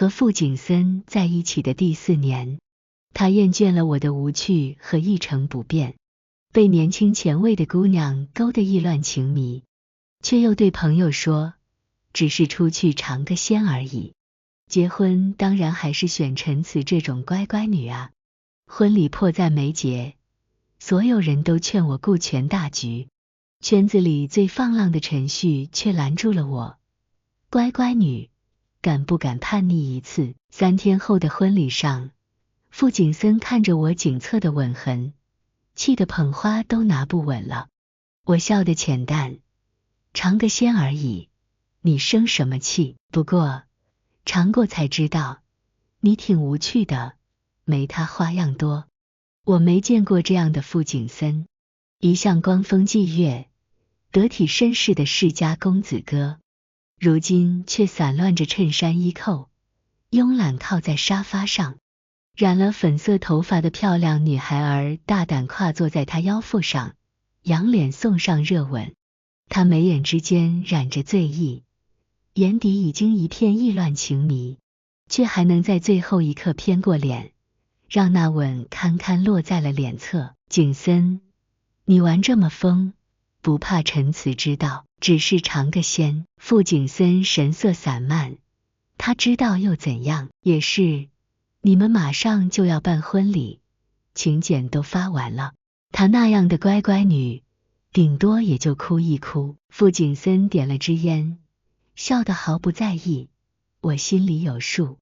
和傅景森在一起的第4年，他厌倦了我的无趣和一成不变，被年轻前卫的姑娘勾得意乱情迷，却又对朋友说，只是出去尝个鲜而已。结婚当然还是选陈词这种乖乖女啊。婚礼迫在眉睫，所有人都劝我顾全大局，圈子里最放浪的陈旭却拦住了我。乖乖女，敢不敢叛逆一次？3天后的婚礼上，傅景森看着我颈侧的吻痕，气得捧花都拿不稳了。我笑得浅淡，尝个鲜而已，你生什么气？不过尝过才知道，你挺无趣的，没他花样多。我没见过这样的傅景森，一向光风霁月、得体绅士的世家公子哥，如今却散乱着衬衫衣扣，慵懒靠在沙发上。染了粉色头发的漂亮女孩儿大胆跨坐在他腰腹上，仰脸送上热吻。他眉眼之间染着醉意，眼底已经一片意乱情迷，却还能在最后一刻偏过脸，让那吻堪堪落在了脸侧。景森，你玩这么疯，不怕陈词知道，只是尝个鲜。傅景森神色散漫，他知道又怎样？也是，你们马上就要办婚礼，请柬都发完了，她那样的乖乖女，顶多也就哭一哭。傅景森点了支烟，笑得毫不在意，我心里有数。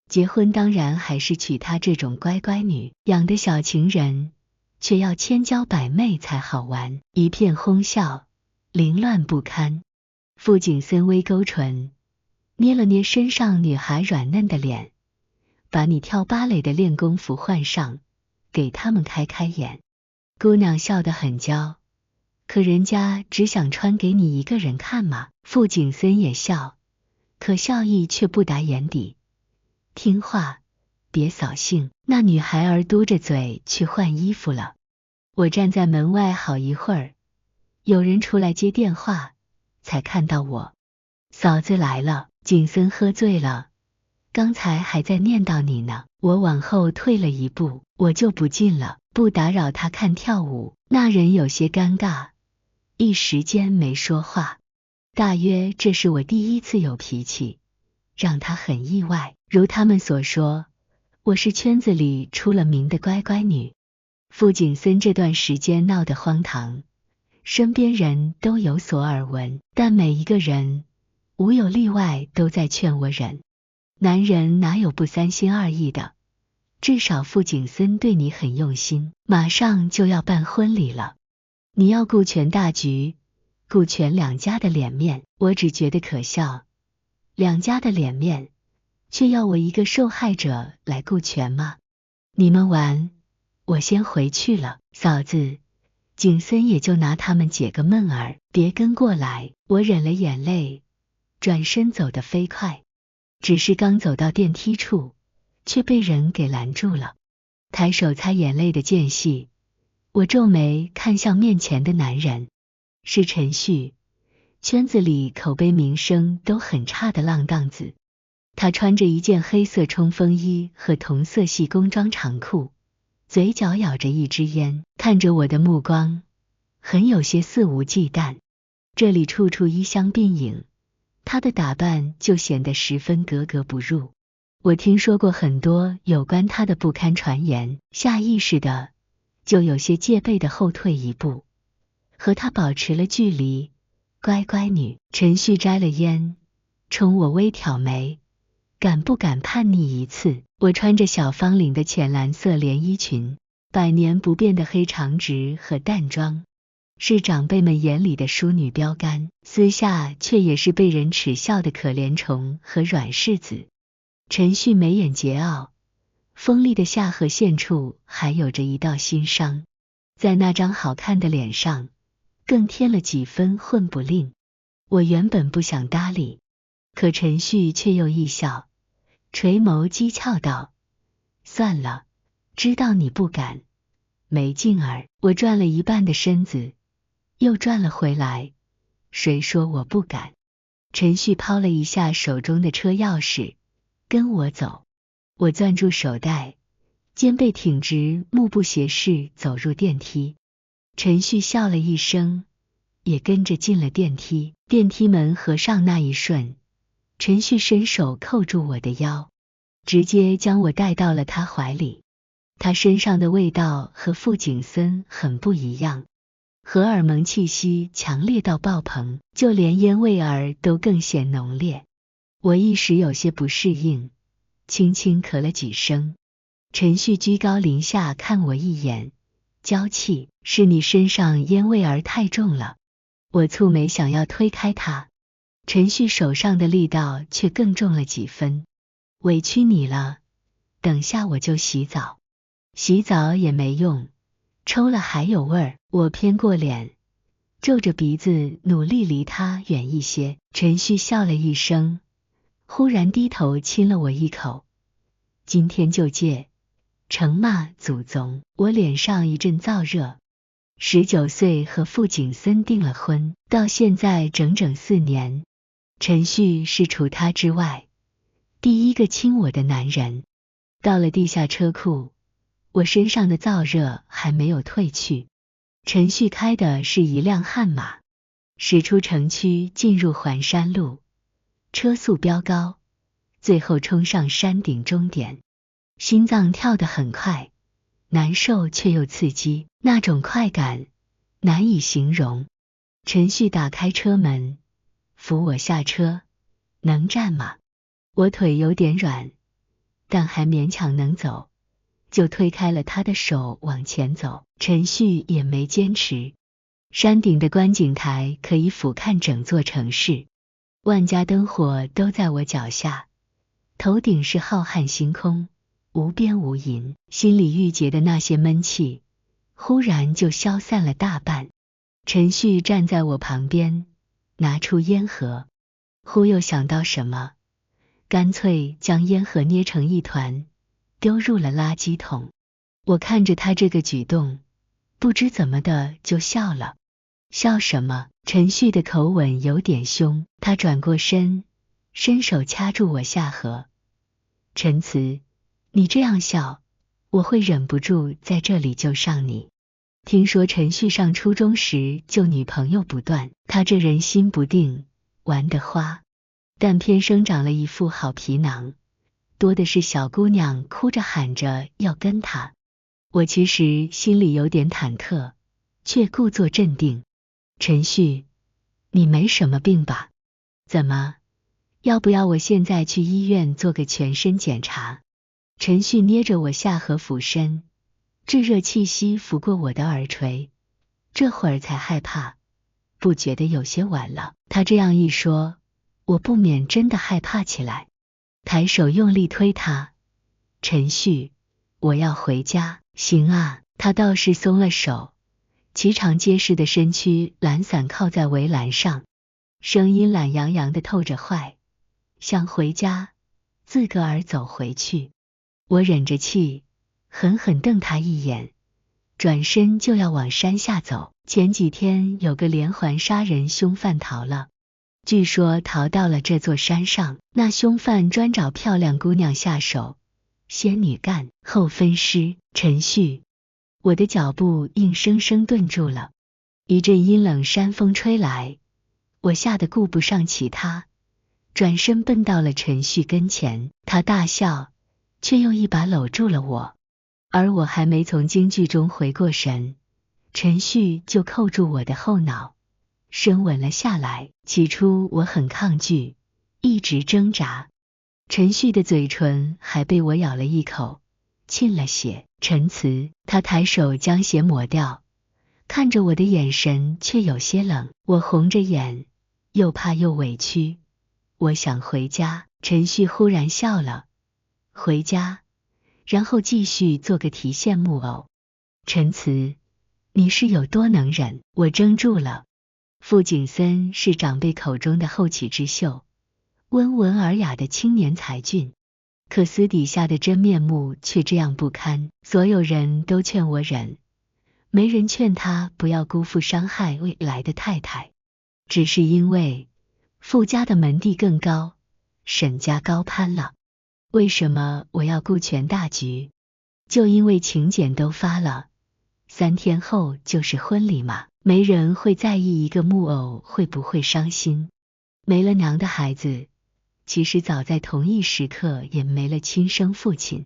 结婚当然还是娶她这种乖乖女，养的小情人，却要千娇百媚才好玩。一片哄笑，凌乱不堪。傅景森微勾唇，捏了捏身上女孩软嫩的脸，把你跳芭蕾的练功服换上，给他们开开眼。姑娘笑得很娇，可人家只想穿给你一个人看嘛。傅景森也笑，可笑意却不达眼底。听话，别扫兴。那女孩儿嘟着嘴去换衣服了。我站在门外好一会儿，有人出来接电话，才看到我。嫂子来了。景森喝醉了，刚才还在念叨你呢。我往后退了一步，我就不进了，不打扰他看跳舞。那人有些尴尬，一时间没说话。大约这是我第一次有脾气，让他很意外。如他们所说，我是圈子里出了名的乖乖女。傅景森这段时间闹得荒唐，身边人都有所耳闻，但每一个人无有例外都在劝我忍。男人哪有不三心二意的？至少傅景森对你很用心，马上就要办婚礼了，你要顾全大局，顾全两家的脸面。我只觉得可笑，两家的脸面，却要我一个受害者来顾全吗？你们玩，我先回去了。嫂子，景森也就拿他们解个闷儿，别跟过来。我忍了眼泪，转身走得飞快，只是刚走到电梯处，却被人给拦住了。抬手擦眼泪的间隙，我皱眉看向面前的男人，是陈旭，圈子里口碑名声都很差的浪荡子。他穿着一件黑色冲锋衣和同色系工装长裤，嘴角咬着一支烟，看着我的目光很有些肆无忌惮。这里处处衣香鬓影，他的打扮就显得十分格格不入。我听说过很多有关他的不堪传言，下意识的就有些戒备的后退一步，和他保持了距离。乖乖女。陈旭摘了烟，冲我微挑眉，敢不敢叛逆一次？我穿着小方领的浅蓝色连衣裙，百年不变的黑长直和淡妆，是长辈们眼里的淑女标杆，私下却也是被人耻笑的可怜虫和软柿子。陈旭眉眼桀骜，锋利的下颌线处还有着一道心伤，在那张好看的脸上更添了几分混不吝。我原本不想搭理，可陈旭却又一笑，垂眸讥诮道：算了，知道你不敢，没劲儿。我转了一半的身子，又转了回来，谁说我不敢？陈旭抛了一下手中的车钥匙，跟我走。我攥住手带，肩背挺直，目不斜视走入电梯。陈旭笑了一声，也跟着进了电梯。电梯门合上那一瞬，陈旭伸手扣住我的腰，直接将我带到了他怀里。他身上的味道和傅景森很不一样，荷尔蒙气息强烈到爆棚，就连烟味儿都更显浓烈。我一时有些不适应，轻轻咳了几声。陈旭居高临下看我一眼，娇气，是你身上烟味儿太重了。我蹙眉想要推开他，陈旭手上的力道却更重了几分。委屈你了，等下我就洗澡。洗澡也没用，抽了还有味儿。我偏过脸，皱着鼻子努力离他远一些。陈旭笑了一声，忽然低头亲了我一口。今天就戒，承骂祖宗。我脸上一阵燥热。19岁和傅景森订了婚，到现在整整4年。陈旭是除他之外第一个亲我的男人。到了地下车库，我身上的燥热还没有退去。陈旭开的是一辆悍马，驶出城区进入环山路，车速飙高，最后冲上山顶终点。心脏跳得很快，难受却又刺激，那种快感难以形容。陈旭打开车门，扶我下车。能站吗？我腿有点软，但还勉强能走，就推开了他的手往前走。陈旭也没坚持。山顶的观景台可以俯瞰整座城市，万家灯火都在我脚下，头顶是浩瀚星空，无边无垠。心里郁结的那些闷气忽然就消散了大半。陈旭站在我旁边，拿出烟盒，忽又想到什么，干脆将烟盒捏成一团，丢入了垃圾桶。我看着他这个举动，不知怎么的就笑了。笑什么？陈旭的口吻有点凶，他转过身，伸手掐住我下颌。陈慈，你这样笑，我会忍不住在这里就上你。听说陈旭上初中时就女朋友不断，他这人心不定，玩得花，但偏生长了一副好皮囊，多的是小姑娘哭着喊着要跟他。我其实心里有点忐忑，却故作镇定。陈旭，你没什么病吧？怎么？要不要我现在去医院做个全身检查？陈旭捏着我下颌俯身，炙热气息拂过我的耳垂，这会儿才害怕，不觉得有些晚了。他这样一说，我不免真的害怕起来，抬手用力推他。陈旭，我要回家。行啊。他倒是松了手，颀长结实的身躯懒散靠在围栏上，声音懒洋洋的透着坏，想回家，自个儿走回去。我忍着气，狠狠瞪他一眼，转身就要往山下走。前几天有个连环杀人凶犯逃了，据说逃到了这座山上，那凶犯专找漂亮姑娘下手，先女干，后分尸。陈旭，我的脚步硬生生顿住了。一阵阴冷山风吹来，我吓得顾不上其他，转身奔到了陈旭跟前。他大笑，却又一把搂住了我，而我还没从惊惧中回过神，陈旭就扣住我的后脑，深吻了下来。起初我很抗拒，一直挣扎，陈旭的嘴唇还被我咬了一口，沁了血。陈慈，他抬手将血抹掉，看着我的眼神却有些冷。我红着眼，又怕又委屈，我想回家。陈旭忽然笑了，回家，然后继续做个提线木偶。陈慈，你是有多能忍？我怔住了。傅景森是长辈口中的后起之秀，温文尔雅的青年才俊，可私底下的真面目却这样不堪。所有人都劝我忍，没人劝他不要辜负伤害未来的太太，只是因为傅家的门第更高，沈家高攀了。为什么我要顾全大局？就因为请柬都发了，3天后就是婚礼嘛，没人会在意一个木偶会不会伤心。没了娘的孩子，其实早在同一时刻也没了亲生父亲，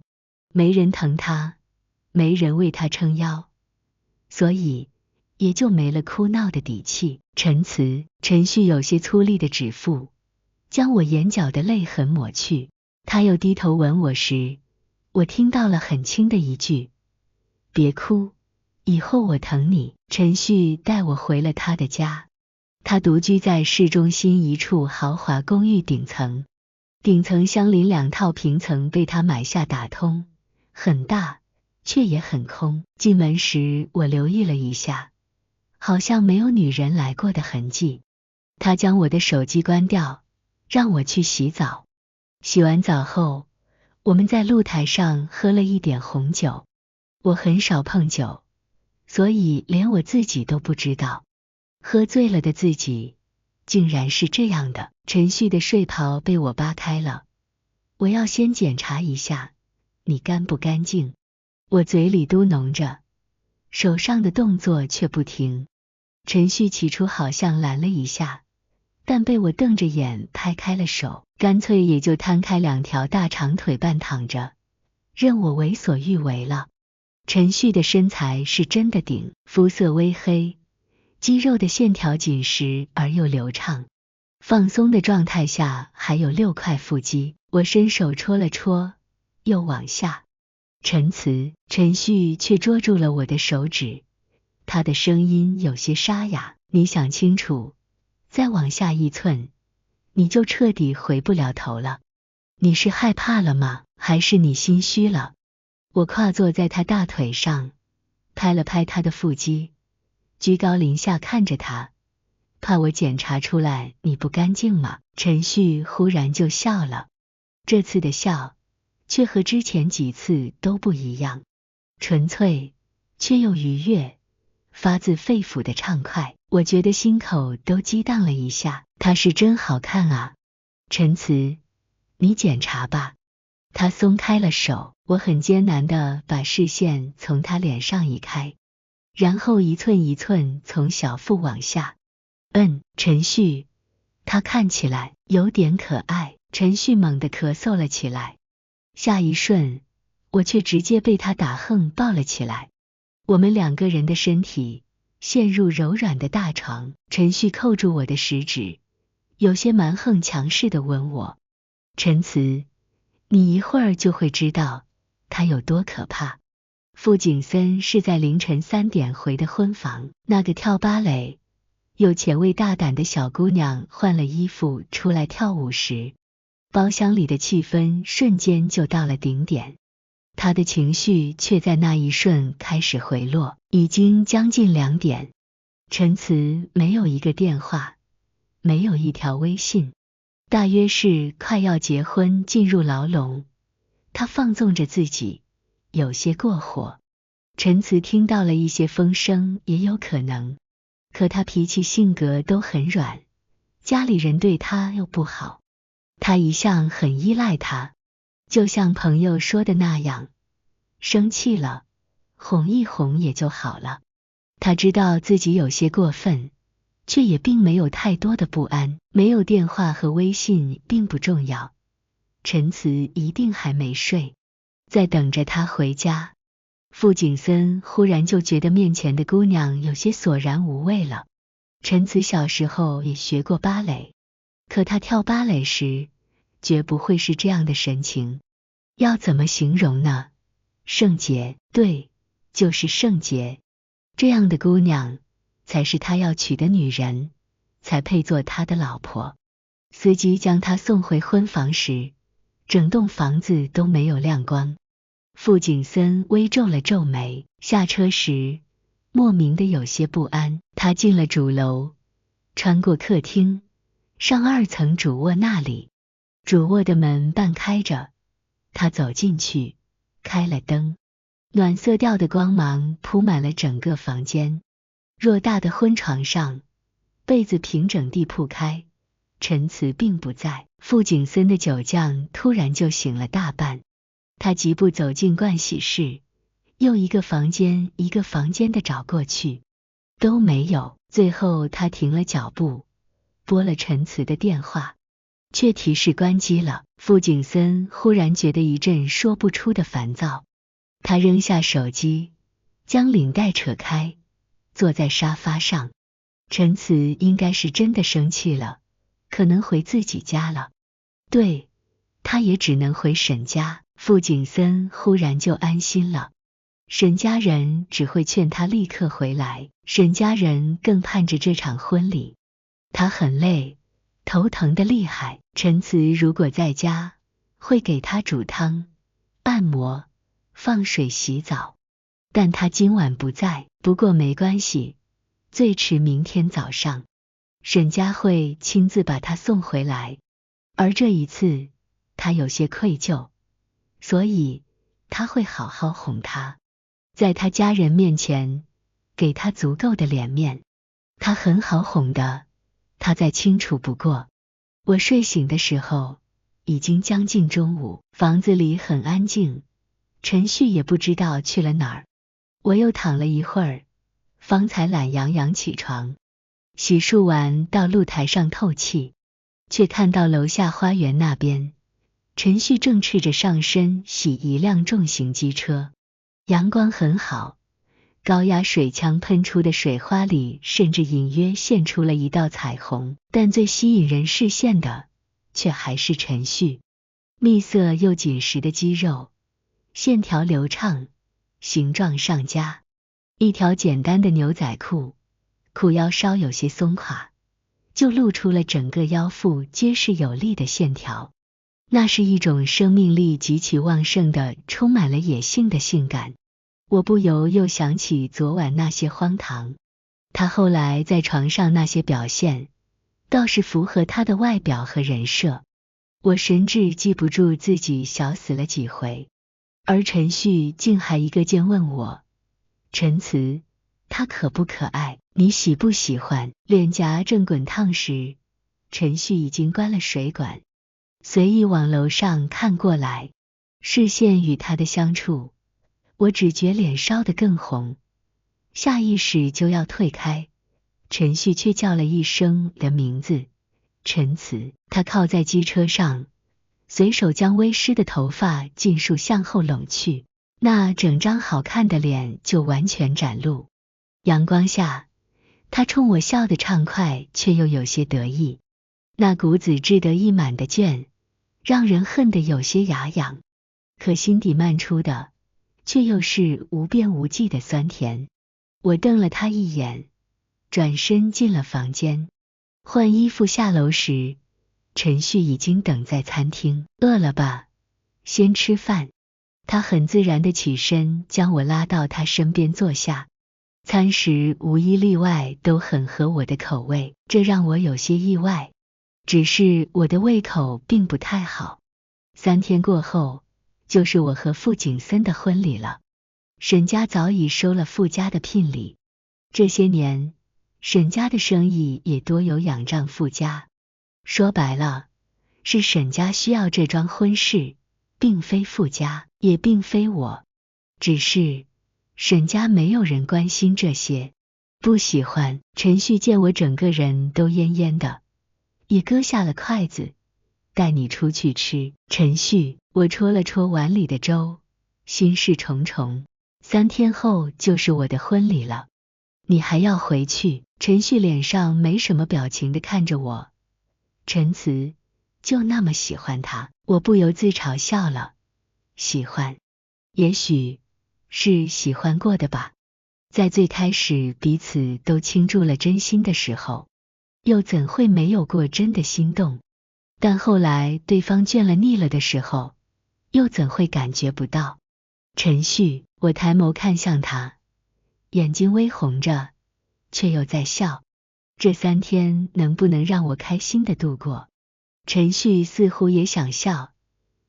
没人疼他，没人为他撑腰，所以也就没了哭闹的底气。陈旭有些粗粝的指腹，将我眼角的泪痕抹去。他又低头吻我时，我听到了很轻的一句：别哭，以后我疼你。陈旭带我回了他的家，他独居在市中心一处豪华公寓顶层，顶层相邻2套平层被他买下打通，很大，却也很空。进门时我留意了一下，好像没有女人来过的痕迹。他将我的手机关掉，让我去洗澡。洗完澡后，我们在露台上喝了一点红酒。我很少碰酒，所以连我自己都不知道，喝醉了的自己竟然是这样的。陈旭的睡袍被我扒开了，我要先检查一下，你干不干净？我嘴里嘟哝着，手上的动作却不停。陈旭起初好像拦了一下，但被我瞪着眼拍开了手，干脆也就摊开2条大长腿半躺着，任我为所欲为了。陈旭的身材是真的顶，肤色微黑，肌肉的线条紧实而又流畅，放松的状态下还有6块腹肌。我伸手戳了戳，又往下。陈旭却捉住了我的手指，他的声音有些沙哑，你想清楚，再往下1寸，你就彻底回不了头了。你是害怕了吗？还是你心虚了？我跨坐在他大腿上，拍了拍他的腹肌，居高临下看着他，怕我检查出来你不干净吗？陈旭忽然就笑了，这次的笑却和之前几次都不一样，纯粹却又愉悦，发自肺腑的畅快。我觉得心口都激荡了一下，他是真好看啊。陈慈，你检查吧。他松开了手，我很艰难地把视线从他脸上移开，然后1寸1寸从小腹往下。陈旭，他看起来有点可爱。陈旭猛地咳嗽了起来，下一瞬，我却直接被他打横抱了起来。我们2个人的身体陷入柔软的大床，陈旭扣住我的食指，有些蛮横强势地吻我。陈慈，你一会儿就会知道他有多可怕。傅景森是在凌晨3点回的婚房，那个跳芭蕾又前卫大胆的小姑娘换了衣服出来跳舞时，包厢里的气氛瞬间就到了顶点。他的情绪却在那一瞬开始回落。已经将近2点，陈慈没有一个电话，没有一条微信，大约是快要结婚进入牢笼，他放纵着自己，有些过火。陈慈听到了一些风声也有可能，可他脾气性格都很软，家里人对他又不好，他一向很依赖他，就像朋友说的那样，生气了哄一哄也就好了。他知道自己有些过分，却也并没有太多的不安。没有电话和微信并不重要，陈慈一定还没睡，在等着他回家。傅景森忽然就觉得面前的姑娘有些索然无味了。陈慈小时候也学过芭蕾，可他跳芭蕾时绝不会是这样的神情。要怎么形容呢？圣洁，对，就是圣洁。这样的姑娘才是他要娶的女人，才配做他的老婆。司机将他送回婚房时，整栋房子都没有亮光。傅景森微皱了皱眉，下车时莫名的有些不安。他进了主楼，穿过客厅，上2层主卧那里。主卧的门半开着，他走进去，开了灯，暖色调的光芒铺满了整个房间。偌大的婚床上，被子平整地铺开，陈慈并不在，傅景森的酒窖突然就醒了大半。他疾步走进盥洗室，又一个房间一个房间的找过去，都没有。最后他停了脚步，拨了陈慈的电话，却提示关机了。傅景森忽然觉得一阵说不出的烦躁，他扔下手机，将领带扯开，坐在沙发上。陈慈应该是真的生气了，可能回自己家了。对，他也只能回沈家。傅景森忽然就安心了。沈家人只会劝他立刻回来，沈家人更盼着这场婚礼。他很累，头疼得厉害。陈慈如果在家，会给他煮汤、按摩、放水洗澡，但他今晚不在。不过没关系，最迟明天早上，沈家会亲自把他送回来。而这一次，他有些愧疚，所以他会好好哄他，在他家人面前给他足够的脸面。他很好哄的，他再清楚不过。我睡醒的时候已经将近中午，房子里很安静，陈旭也不知道去了哪儿。我又躺了一会儿，方才懒洋洋起床，洗漱完到露台上透气，却看到楼下花园那边，陈旭正赤着上身洗一辆重型机车。阳光很好，高压水枪喷出的水花里甚至隐约现出了一道彩虹，但最吸引人视线的却还是陈旭。密色又紧实的肌肉，线条流畅，形状上佳。一条简单的牛仔裤，裤腰稍有些松垮，就露出了整个腰腹结实有力的线条。那是一种生命力极其旺盛的、充满了野性的性感。我不由又想起昨晚那些荒唐，他后来在床上那些表现，倒是符合他的外表和人设。我神志记不住自己小死了几回，而陈旭竟还一个劲问我：陈慈，他可不可爱？你喜不喜欢？脸颊正滚烫时，陈旭已经关了水管，随意往楼上看过来。视线与他的相处，我只觉脸烧得更红，下意识就要退开，陈旭却叫了一声的名字，陈慈。他靠在机车上，随手将微湿的头发尽数向后拢去，那整张好看的脸就完全展露。阳光下，他冲我笑得畅快，却又有些得意，那股子志得意满的倦，让人恨得有些牙痒，可心底漫出的却又是无边无际的酸甜。我瞪了他一眼，转身进了房间。换衣服下楼时，陈旭已经等在餐厅。饿了吧？先吃饭。他很自然地起身，将我拉到他身边坐下。餐食无一例外都很合我的口味，这让我有些意外。只是我的胃口并不太好。3天过后，就是我和傅景森的婚礼了。沈家早已收了傅家的聘礼，这些年沈家的生意也多有仰仗傅家。说白了，是沈家需要这桩婚事，并非傅家，也并非我。只是沈家没有人关心这些。不喜欢。陈旭见我整个人都恹恹的，也搁下了筷子，带你出去吃。陈旭，我戳了戳碗里的粥，心事重重。3天后就是我的婚礼了，你还要回去？陈旭脸上没什么表情地看着我。陈慈就那么喜欢他？我不由自嘲笑了。喜欢，也许是喜欢过的吧。在最开始彼此都倾注了真心的时候，又怎会没有过真的心动？但后来对方倦了腻了的时候，又怎会感觉不到？陈旭，我抬眸看向他，眼睛微红着，却又在笑。这3天能不能让我开心的度过？陈旭似乎也想笑，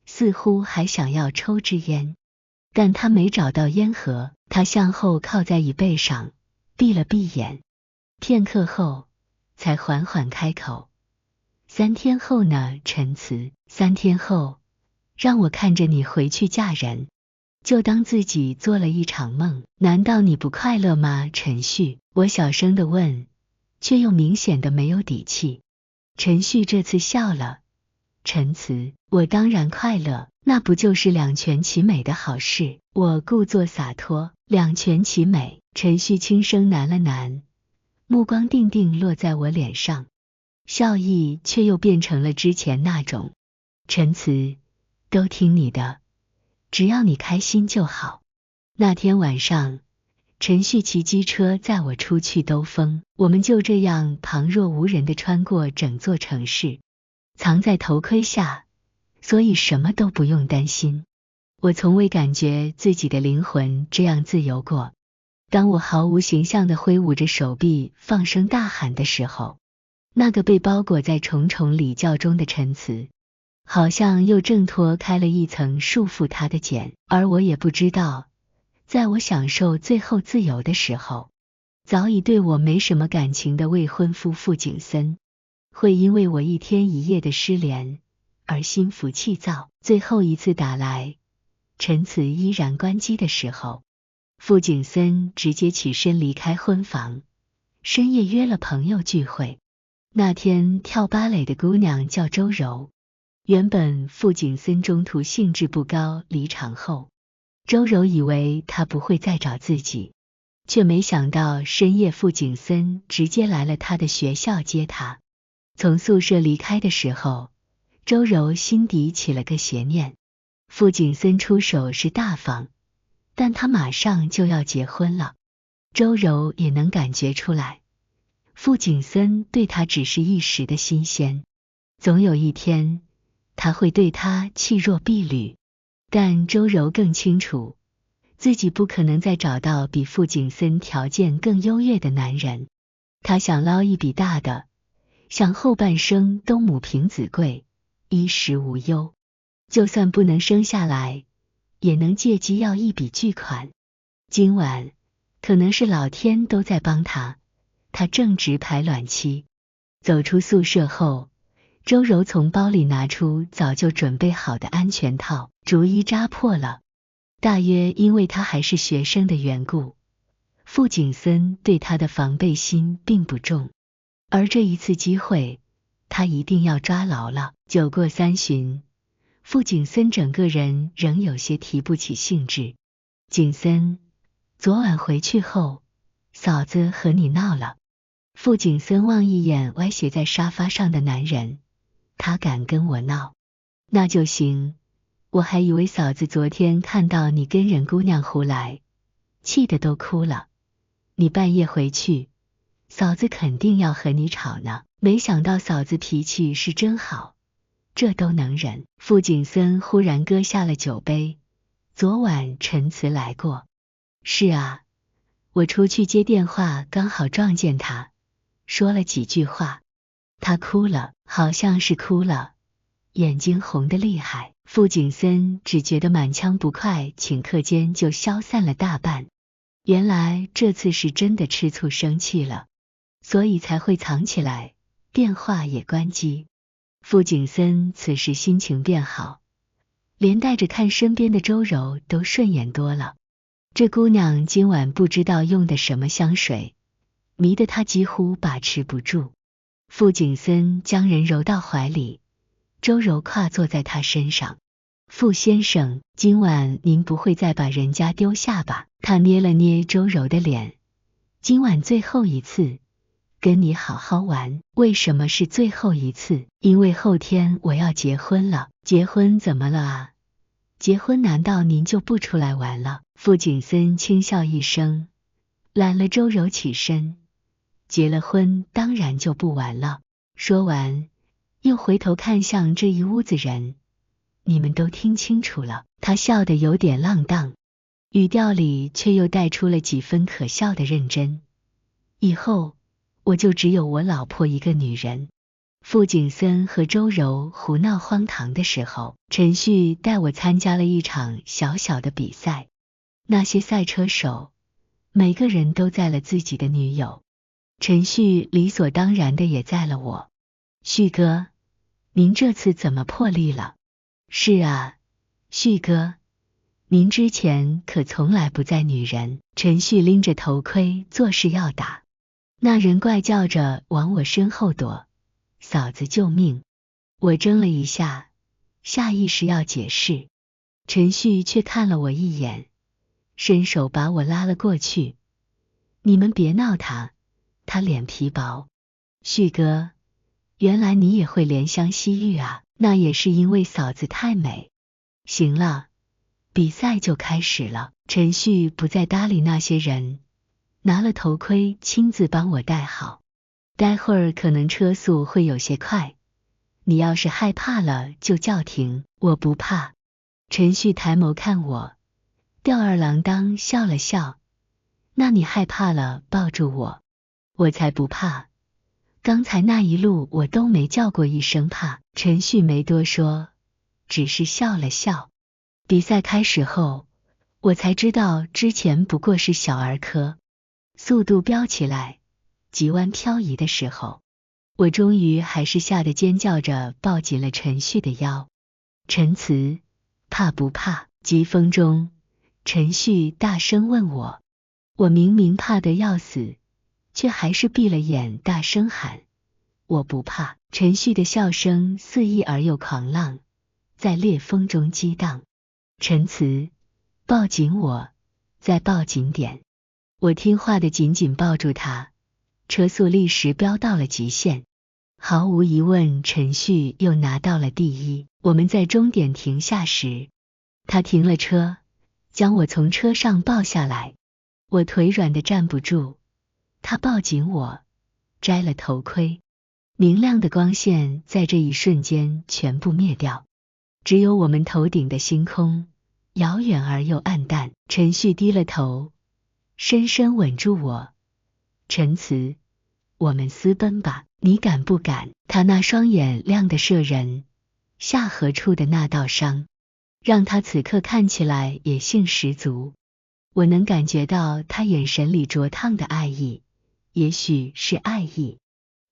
似乎还想要抽支烟，但他没找到烟盒。他向后靠在椅背上，闭了闭眼，片刻后才缓缓开口： 3天后呢？陈词，3天后，让我看着你回去嫁人，就当自己做了一场梦。难道你不快乐吗？陈旭，我小声地问，却又明显的没有底气。陈旭这次笑了。陈词，我当然快乐，那不就是两全其美的好事？我故作洒脱，两全其美。陈旭轻声喃了喃，目光定定落在我脸上，笑意却又变成了之前那种。陈词，都听你的，只要你开心就好。那天晚上，陈旭骑机车载我出去兜风，我们就这样旁若无人地穿过整座城市，藏在头盔下，所以什么都不用担心。我从未感觉自己的灵魂这样自由过。当我毫无形象地挥舞着手臂放声大喊的时候，那个被包裹在重重礼教中的陈词，好像又挣脱开了一层束缚他的茧。而我也不知道，在我享受最后自由的时候，早已对我没什么感情的未婚夫傅景森，会因为我一天一夜的失联而心浮气躁。最后一次打来，陈词依然关机的时候，傅景森直接起身离开婚房，深夜约了朋友聚会。那天跳芭蕾的姑娘叫周柔。原本傅景森中途兴致不高离场后，周柔以为他不会再找自己，却没想到深夜傅景森直接来了他的学校接他。从宿舍离开的时候，周柔心底起了个邪念。傅景森出手是大方，但他马上就要结婚了，周柔也能感觉出来，傅景森对他只是一时的新鲜，总有一天他会对他弃若敝履。但周柔更清楚，自己不可能再找到比傅景森条件更优越的男人。他想捞一笔大的，想后半生都母凭子贵，衣食无忧，就算不能生下来，也能借机要一笔巨款。今晚可能是老天都在帮他，他正值排卵期。走出宿舍后，周柔从包里拿出早就准备好的安全套，逐一扎破了。大约因为他还是学生的缘故，傅景森对他的防备心并不重，而这一次机会，他一定要抓牢了。酒过3巡，傅景森整个人仍有些提不起兴致。景森，昨晚回去后，嫂子和你闹了。傅景森望一眼歪斜在沙发上的男人，他敢跟我闹，那就行。我还以为嫂子昨天看到你跟人姑娘胡来，气得都哭了。你半夜回去，嫂子肯定要和你吵呢。没想到嫂子脾气是真好，这都能忍。傅景森忽然搁下了酒杯。昨晚陈词来过。是啊，我出去接电话刚好撞见他，说了几句话。他哭了，好像是哭了，眼睛红得厉害。傅景森只觉得满腔不快顷刻间就消散了大半，原来这次是真的吃醋生气了，所以才会藏起来，电话也关机。傅景森此时心情变好，连带着看身边的周柔都顺眼多了。这姑娘今晚不知道用的什么香水，迷得他几乎把持不住。傅景森将人揉到怀里，周柔跨坐在他身上。傅先生，今晚您不会再把人家丢下吧？他捏了捏周柔的脸。今晚最后一次，跟你好好玩。为什么是最后一次？因为后天我要结婚了。结婚怎么了啊？结婚难道您就不出来玩了？傅景森轻笑一声，揽了周柔起身。结了婚当然就不玩了。说完，又回头看向这一屋子人。你们都听清楚了。他笑得有点浪荡，语调里却又带出了几分可笑的认真。以后我就只有我老婆一个女人。傅景森和周柔胡闹荒唐的时候，陈旭带我参加了一场小小的比赛。那些赛车手，每个人都载了自己的女友，陈旭理所当然的也载了我。旭哥，您这次怎么破例了？是啊，旭哥，您之前可从来不载女人。陈旭拎着头盔作势要打，那人怪叫着往我身后躲，嫂子救命！我怔了一下，下意识要解释，陈旭却看了我一眼，伸手把我拉了过去。你们别闹他，他脸皮薄。旭哥，原来你也会怜香惜玉啊，那也是因为嫂子太美。行了，比赛就开始了。陈旭不再搭理那些人，拿了头盔亲自帮我戴好。待会儿可能车速会有些快，你要是害怕了就叫停。我不怕。陈旭抬眸看我，吊儿郎当笑了笑。那你害怕了抱住我。我才不怕，刚才那一路我都没叫过一声怕。陈旭没多说，只是笑了笑。比赛开始后，我才知道之前不过是小儿科。速度飙起来，急弯漂移的时候，我终于还是吓得尖叫着抱紧了陈旭的腰。陈词，怕不怕？疾风中，陈旭大声问我。我明明怕得要死，却还是闭了眼大声喊，我不怕。陈旭的笑声肆意而又狂浪，在烈风中激荡。陈词，抱紧我，再抱紧点。我听话的紧紧抱住他，车速立时飙到了极限。毫无疑问，陈旭又拿到了第一。我们在终点停下时，他停了车，将我从车上抱下来。我腿软的站不住，他抱紧我，摘了头盔。明亮的光线在这一瞬间全部灭掉，只有我们头顶的星空，遥远而又暗淡。陈旭低了头，深深吻住我。陈词，我们私奔吧，你敢不敢？他那双眼亮得摄人，下颌处的那道伤，让他此刻看起来野性十足。我能感觉到他眼神里灼烫的爱意，也许是爱意。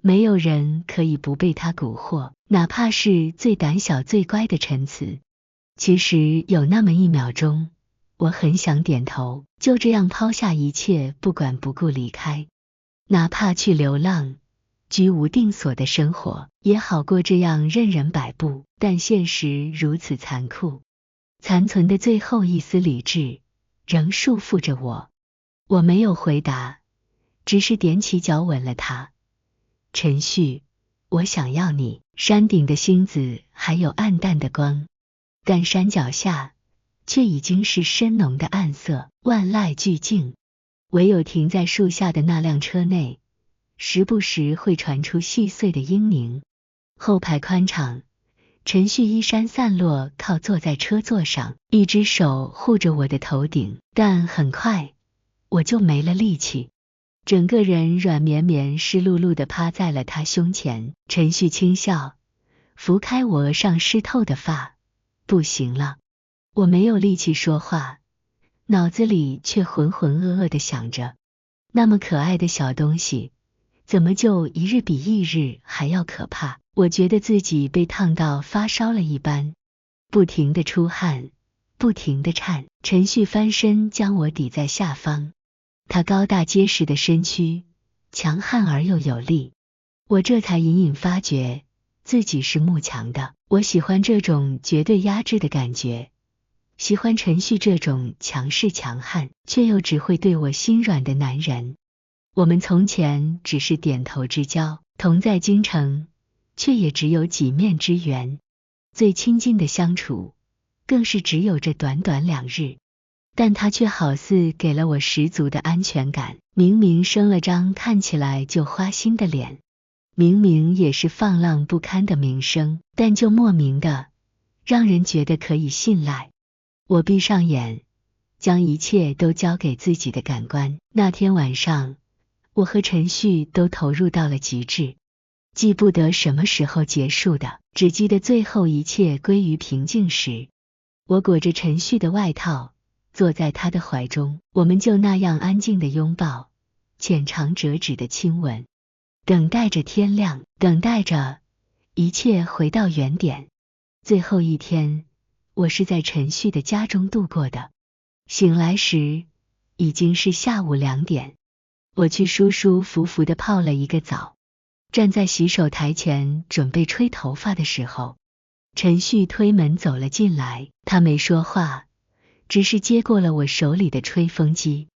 没有人可以不被他蛊惑，哪怕是最胆小最乖的陈词。其实有那么一秒钟，我很想点头，就这样抛下一切，不管不顾离开。哪怕去流浪，居无定所的生活，也好过这样任人摆布。但现实如此残酷，残存的最后一丝理智仍束缚着我。我没有回答，只是踮起脚吻了他。陈旭，我想要你。山顶的星子还有暗淡的光，但山脚下却已经是深浓的暗色，万籁俱静。唯有停在树下的那辆车内，时不时会传出细碎的嘤咛。后排宽敞，陈旭衣衫散落靠坐在车座上，一只手护着我的头顶，但很快我就没了力气，整个人软绵绵湿漉漉地趴在了他胸前。陈旭轻笑，拂开我额上湿透的发。不行了。我没有力气说话，脑子里却浑浑噩噩地想着，那么可爱的小东西，怎么就一日比一日还要可怕？我觉得自己被烫到发烧了一般，不停地出汗，不停地颤。陈旭翻身将我抵在下方，他高大结实的身躯，强悍而又有力。我这才隐隐发觉自己是慕强的。我喜欢这种绝对压制的感觉，喜欢陈旭这种强势强悍却又只会对我心软的男人。我们从前只是点头之交，同在京城，却也只有几面之缘。最亲近的相处，更是只有这短短2日。但他却好似给了我十足的安全感。明明生了张看起来就花心的脸，明明也是放浪不堪的名声，但就莫名的让人觉得可以信赖。我闭上眼，将一切都交给自己的感官。那天晚上，我和陈旭都投入到了极致，记不得什么时候结束的，只记得最后一切归于平静时，我裹着陈旭的外套，坐在他的怀中，我们就那样安静的拥抱，浅尝辄止的亲吻，等待着天亮，等待着一切回到原点。最后一天，我是在陈旭的家中度过的。醒来时，已经是下午2点。我去舒舒服服地泡了一个澡，站在洗手台前准备吹头发的时候，陈旭推门走了进来。他没说话，只是接过了我手里的吹风机。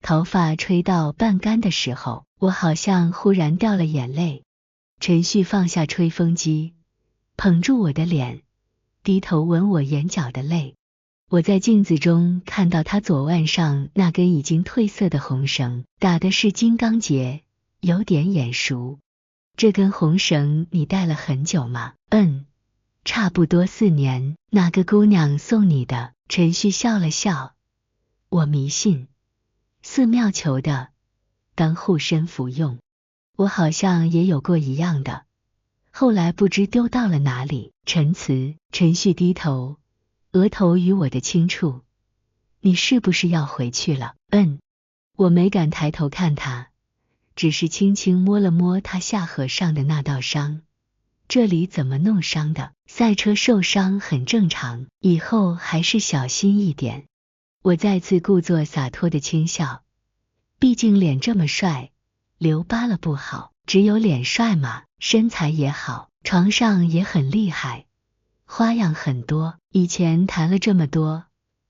头发吹到半干的时候，我好像忽然掉了眼泪。陈旭放下吹风机，捧住我的脸，低头吻我眼角的泪。我在镜子中看到他左腕上那根已经褪色的红绳，打的是金刚结，有点眼熟。这根红绳你戴了很久吗？差不多4年。哪个姑娘送你的？陈旭笑了笑。我迷信，寺庙求的，当护身符用。我好像也有过一样的，后来不知丢到了哪里。陈旭低头，额头与我的轻触。你是不是要回去了？我没敢抬头看他，只是轻轻摸了摸他下颌上的那道伤。这里怎么弄伤的？赛车受伤很正常，以后还是小心一点。我再次故作洒脱的轻笑，毕竟脸这么帅，留疤了不好，只有脸帅嘛，身材也好，床上也很厉害，花样很多，以前谈了这么多，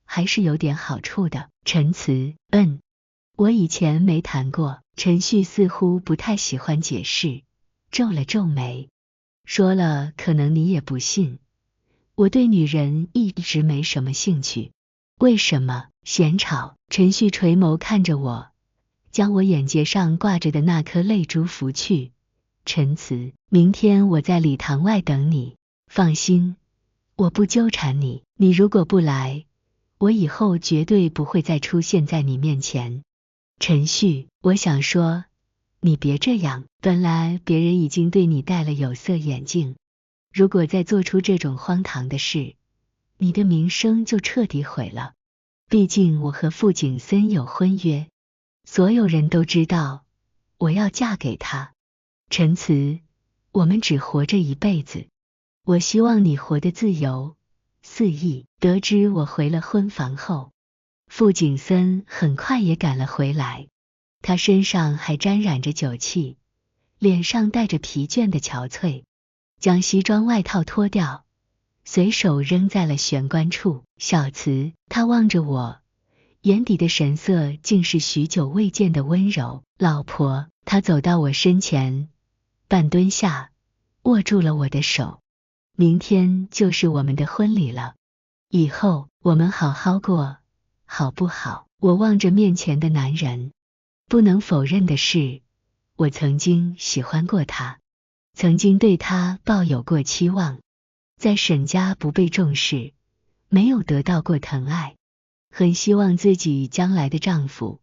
还是有点好处的。陈词，我以前没谈过。陈旭似乎不太喜欢解释，皱了皱眉，说了可能你也不信，我对女人一直没什么兴趣。为什么？嫌吵。陈旭垂眸看着我，将我眼睫上挂着的那颗泪珠拂去。陈词，明天我在礼堂外等你，放心，我不纠缠你。你如果不来，我以后绝对不会再出现在你面前。陈旭，我想说，你别这样，本来别人已经对你戴了有色眼镜，如果再做出这种荒唐的事，你的名声就彻底毁了。毕竟我和傅景森有婚约，所有人都知道我要嫁给他。陈词，我们只活着一辈子，我希望你活得自由肆意。得知我回了婚房后，傅景森很快也赶了回来，他身上还沾染着酒气，脸上带着疲倦的憔悴，将西装外套脱掉，随手扔在了玄关处。小慈，他望着我，眼底的神色竟是许久未见的温柔。老婆，他走到我身前，半蹲下，握住了我的手。明天就是我们的婚礼了，以后我们好好过，好不好？我望着面前的男人，不能否认的是，我曾经喜欢过他，曾经对他抱有过期望，在沈家不被重视，没有得到过疼爱，很希望自己将来的丈夫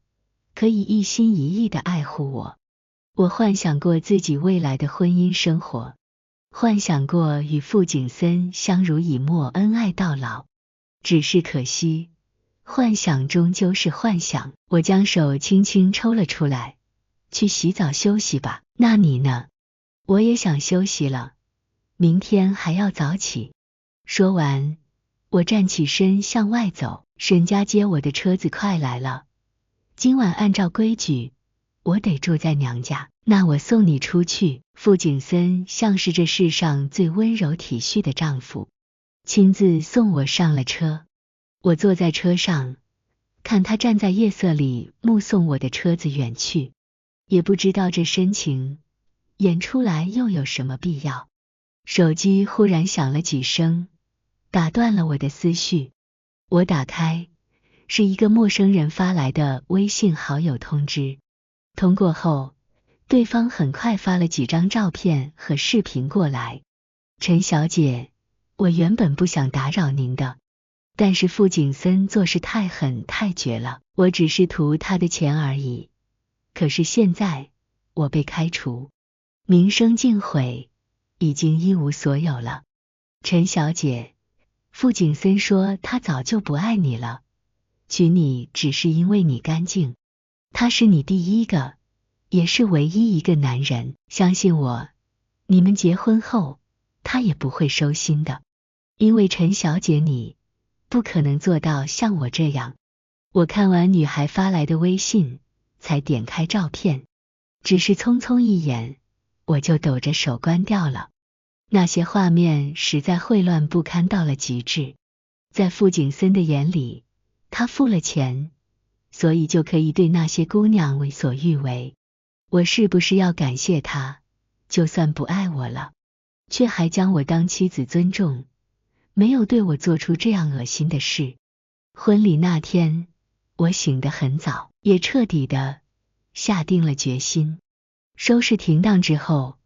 可以一心一意地爱护我。我幻想过自己未来的婚姻生活，幻想过与傅景森相濡以沫，恩爱到老。只是可惜，幻想终究是幻想。我将手轻轻抽了出来，去洗澡休息吧。那你呢？我也想休息了，明天还要早起。说完，我站起身向外走。沈家接我的车子快来了，今晚按照规矩，我得住在娘家。那我送你出去。傅景森像是这世上最温柔体恤的丈夫，亲自送我上了车。我坐在车上，看他站在夜色里目送我的车子远去，也不知道这深情演出来又有什么必要。手机忽然响了几声，打断了我的思绪。我打开，是一个陌生人发来的微信好友通知。通过后，对方很快发了几张照片和视频过来。陈小姐，我原本不想打扰您的，但是傅景森做事太狠太绝了，我只是图他的钱而已。可是现在我被开除，名声尽毁，已经一无所有了。陈小姐，傅景森说他早就不爱你了，娶你只是因为你干净，他是你第一个也是唯一一个男人。相信我，你们结婚后他也不会收心的。因为陈小姐你不可能做到像我这样。我看完女孩发来的微信，才点开照片，只是匆匆一眼，我就抖着手关掉了。那些画面实在混乱不堪到了极致。在傅景森的眼里，他付了钱，所以就可以对那些姑娘为所欲为。我是不是要感谢他，就算不爱我了，却还将我当妻子尊重，没有对我做出这样恶心的事。婚礼那天，我醒得很早，也彻底的下定了决心。收拾停当之后，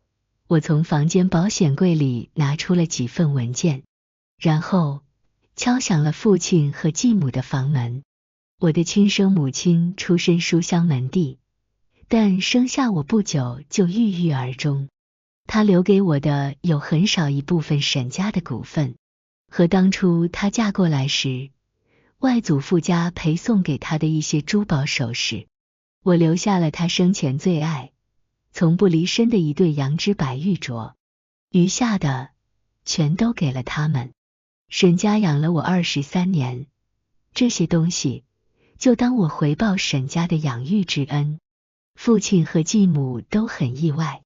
我从房间保险柜里拿出了几份文件，然后敲响了父亲和继母的房门。我的亲生母亲出身书香门第，但生下我不久就郁郁而终。她留给我的有很少一部分沈家的股份，和当初她嫁过来时外祖父家陪送给她的一些珠宝首饰。我留下了她生前最爱从不离身的一对羊脂白玉镯，余下的全都给了他们。沈家养了我23年，这些东西就当我回报沈家的养育之恩。父亲和继母都很意外，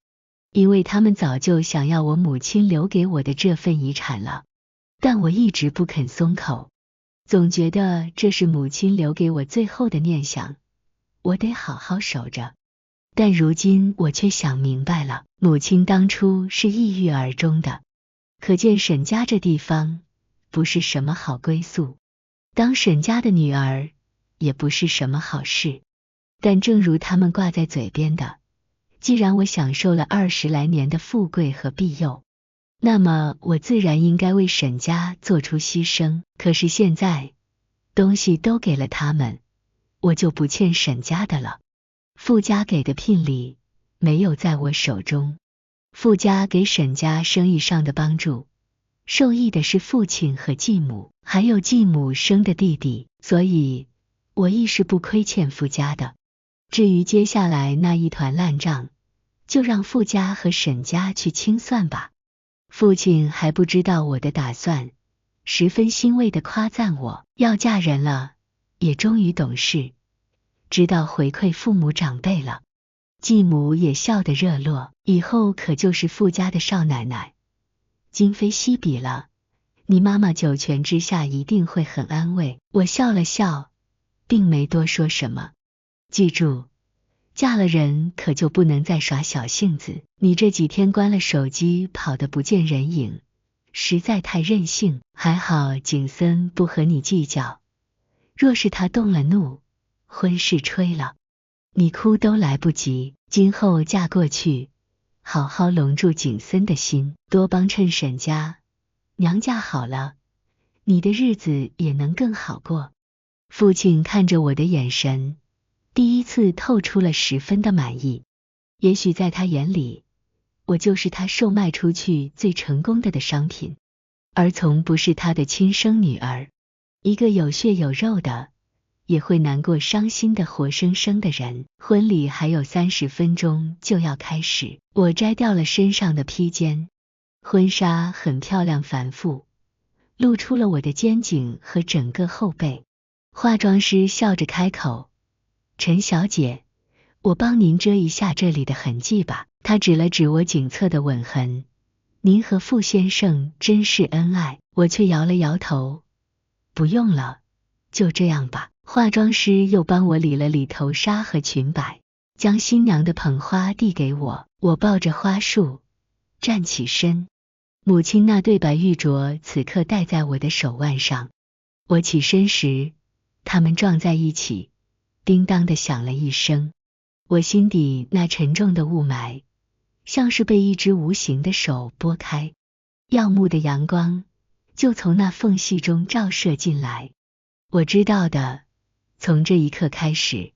因为他们早就想要我母亲留给我的这份遗产了，但我一直不肯松口，总觉得这是母亲留给我最后的念想，我得好好守着。但如今我却想明白了，母亲当初是抑郁而终的，可见沈家这地方不是什么好归宿，当沈家的女儿也不是什么好事。但正如他们挂在嘴边的，既然我享受了20来年的富贵和庇佑，那么我自然应该为沈家做出牺牲。可是现在东西都给了他们，我就不欠沈家的了。傅家给的聘礼没有在我手中，傅家给沈家生意上的帮助，受益的是父亲和继母，还有继母生的弟弟，所以我亦是不亏欠傅家的。至于接下来那一团烂账，就让傅家和沈家去清算吧。父亲还不知道我的打算，十分欣慰地夸赞我要嫁人了，也终于懂事，知道回馈父母长辈了。继母也笑得热络，以后可就是傅家的少奶奶，今非昔比了，你妈妈九泉之下一定会很安慰。我笑了笑，并没多说什么。记住，嫁了人可就不能再耍小性子，你这几天关了手机跑得不见人影，实在太任性。还好景森不和你计较，若是他动了怒，婚事吹了，你哭都来不及。今后嫁过去，好好笼住景森的心，多帮衬沈家，娘家好了，你的日子也能更好过。父亲看着我的眼神，第一次透出了10分的满意。也许在他眼里，我就是他售卖出去最成功的商品，而从不是他的亲生女儿，一个有血有肉的，也会难过伤心的活生生的人。婚礼还有30分钟就要开始，我摘掉了身上的披肩，婚纱很漂亮繁复，露出了我的肩颈和整个后背。化妆师笑着开口，陈小姐，我帮您遮一下这里的痕迹吧。他指了指我颈侧的吻痕，您和傅先生真是恩爱。我却摇了摇头，不用了，就这样吧。化妆师又帮我理了理头纱和裙摆，将新娘的捧花递给我。我抱着花束站起身，母亲那对白玉镯此刻戴在我的手腕上。我起身时，它们撞在一起，叮当地响了一声。我心底那沉重的雾霾，像是被一只无形的手拨开，耀目的阳光就从那缝隙中照射进来。我知道的，从这一刻开始，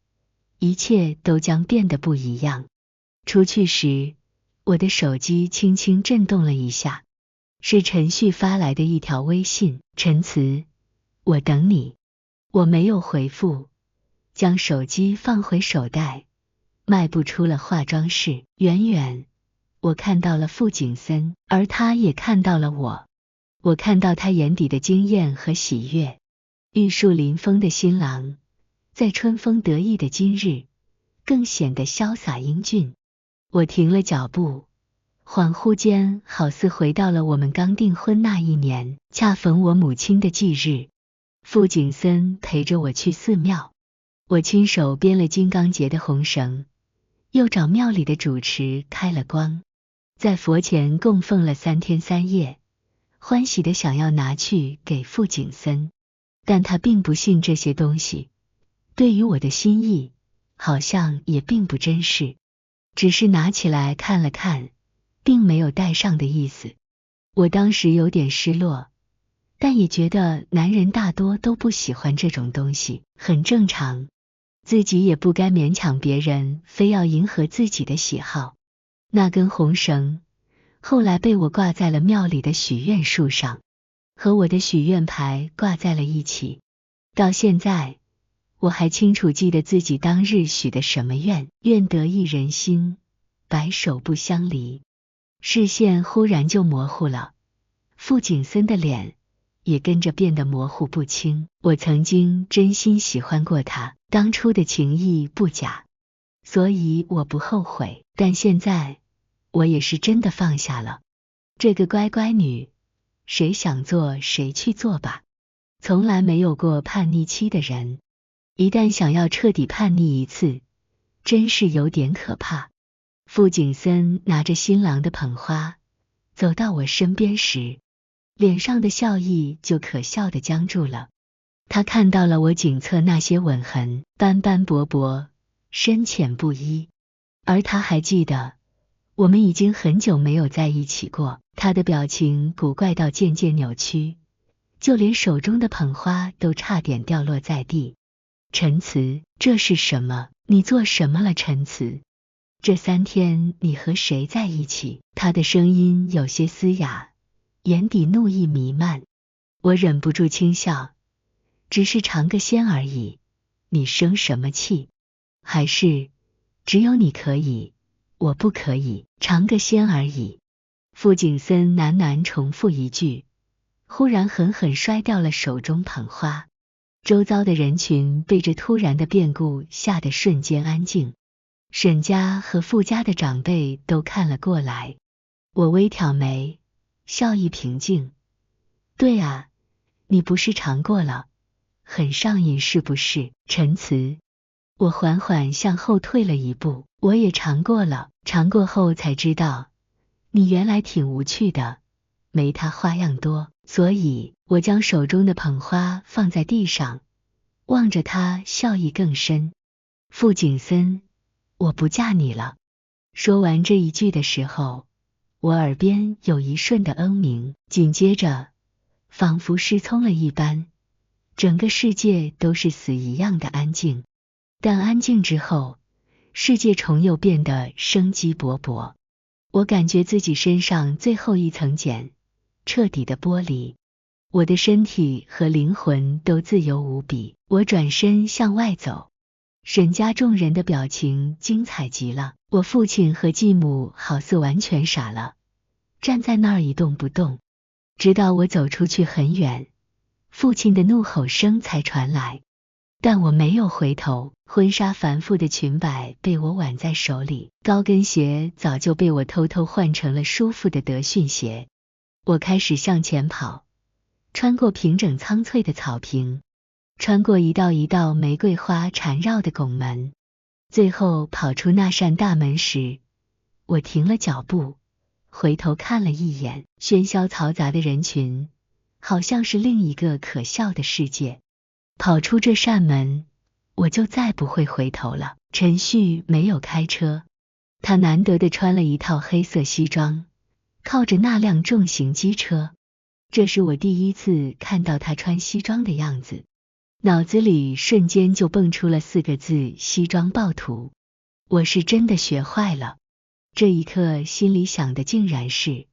一切都将变得不一样。出去时，我的手机轻轻震动了一下，是陈旭发来的一条微信：陈词，我等你。我没有回复，将手机放回手袋，迈步出了化妆室。远远我看到了傅景森，而他也看到了我。我看到他眼底的惊艳和喜悦。玉树临风的新郎，在春风得意的今日，更显得潇洒英俊。我停了脚步，恍惚间好似回到了我们刚订婚那一年，恰逢我母亲的忌日。傅景森陪着我去寺庙，我亲手编了金刚结的红绳，又找庙里的主持开了光，在佛前供奉了3天3夜，欢喜的想要拿去给傅景森，但他并不信这些东西，对于我的心意好像也并不珍视，只是拿起来看了看，并没有戴上的意思。我当时有点失落，但也觉得男人大多都不喜欢这种东西，很正常，自己也不该勉强别人非要迎合自己的喜好。那根红绳后来被我挂在了庙里的许愿树上，和我的许愿牌挂在了一起。到现在，我还清楚记得自己当日许的什么愿：愿得一人心，白首不相离。视线忽然就模糊了，傅景森的脸也跟着变得模糊不清。我曾经真心喜欢过他，当初的情谊不假，所以我不后悔。但现在我也是真的放下了。这个乖乖女，谁想做谁去做吧。从来没有过叛逆期的人，一旦想要彻底叛逆一次，真是有点可怕。傅景森拿着新郎的捧花，走到我身边时，脸上的笑意就可笑地僵住了。他看到了我颈侧那些吻痕，斑斑驳驳，深浅不一，而他还记得我们已经很久没有在一起过。他的表情古怪到渐渐扭曲，就连手中的捧花都差点掉落在地。陈词，这是什么？你做什么了，陈词？这3天你和谁在一起？他的声音有些嘶哑，眼底怒意弥漫。我忍不住轻笑，只是尝个鲜而已，你生什么气？还是只有你可以，我不可以？尝个鲜而已。傅景森喃喃重复一句，忽然狠狠摔掉了手中捧花。周遭的人群被这突然的变故吓得瞬间安静，沈家和傅家的长辈都看了过来。我微挑眉，笑意平静。对啊，你不是尝过了，很上瘾是不是？陈词。我缓缓向后退了一步，我也尝过了，尝过后才知道，你原来挺无趣的，没他花样多。所以我将手中的捧花放在地上，望着他，笑意更深。傅景森，我不嫁你了。说完这一句的时候，我耳边有一瞬的嗡鸣，紧接着仿佛失聪了一般，整个世界都是死一样的安静。但安静之后，世界重又变得生机勃勃。我感觉自己身上最后一层茧彻底的剥离，我的身体和灵魂都自由无比。我转身向外走，沈家众人的表情精彩极了。我父亲和继母好似完全傻了，站在那儿一动不动，直到我走出去很远，父亲的怒吼声才传来。但我没有回头，婚纱繁复的裙摆被我挽在手里，高跟鞋早就被我偷偷换成了舒服的德训鞋。我开始向前跑，穿过平整苍翠的草坪，穿过一道一道玫瑰花缠绕的拱门，最后跑出那扇大门时，我停了脚步，回头看了一眼喧嚣嘈杂的人群，好像是另一个可笑的世界。跑出这扇门，我就再不会回头了。陈旭没有开车，他难得的穿了一套黑色西装，靠着那辆重型机车。这是我第一次看到他穿西装的样子，脑子里瞬间就蹦出了4个字：西装暴徒。我是真的学坏了。这一刻心里想的竟然是，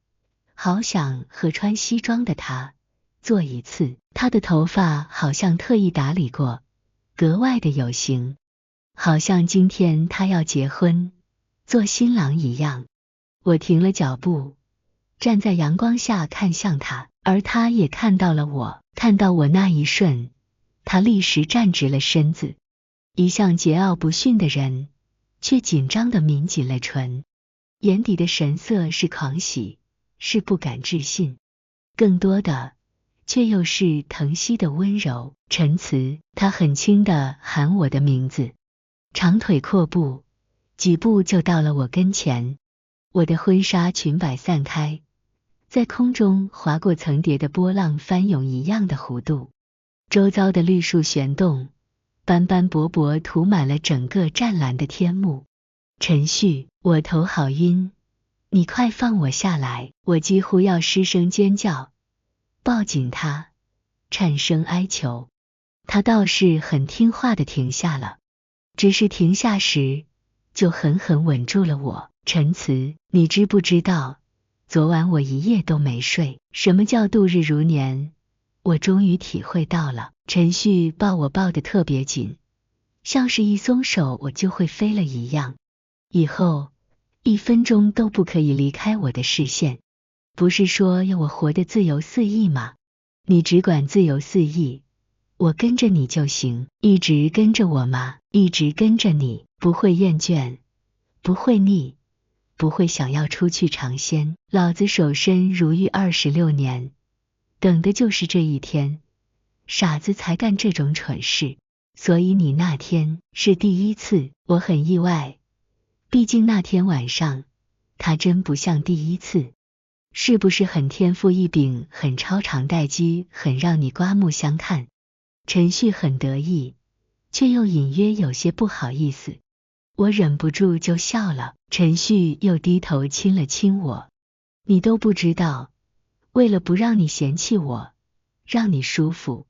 好想和穿西装的他做一次。他的头发好像特意打理过，格外的有型，好像今天他要结婚，做新郎一样。我停了脚步，站在阳光下看向他，而他也看到了我。看到我那一瞬，他立时站直了身子，一向桀骜不驯的人，却紧张地抿紧了唇，眼底的神色是狂喜，是不敢置信，更多的却又是疼惜的温柔。陈词，他很轻地喊我的名字，长腿阔步，几步就到了我跟前。我的婚纱裙摆散开，在空中划过层叠的波浪翻涌一样的弧度，周遭的绿树旋动，斑斑驳驳涂满了整个湛蓝的天幕。陈旭，我头好晕，你快放我下来！我几乎要失声尖叫，抱紧他，颤声哀求。他倒是很听话的停下了，只是停下时就狠狠吻住了我。陈词，你知不知道，昨晚我一夜都没睡，什么叫度日如年，我终于体会到了。陈旭抱我抱得特别紧，像是一松手我就会飞了一样，以后1分钟都不可以离开我的视线。不是说要我活得自由肆意吗？你只管自由肆意，我跟着你就行，一直跟着我吗？一直跟着你，不会厌倦，不会腻，不会想要出去尝鲜。老子守身如玉26年，等的就是这一天，傻子才干这种蠢事。所以你那天是第一次，我很意外，毕竟那天晚上他真不像第一次。是不是很天赋异禀，很超长待机，很让你刮目相看？陈旭很得意，却又隐约有些不好意思。我忍不住就笑了。陈旭又低头亲了亲我，你都不知道，为了不让你嫌弃我，让你舒服，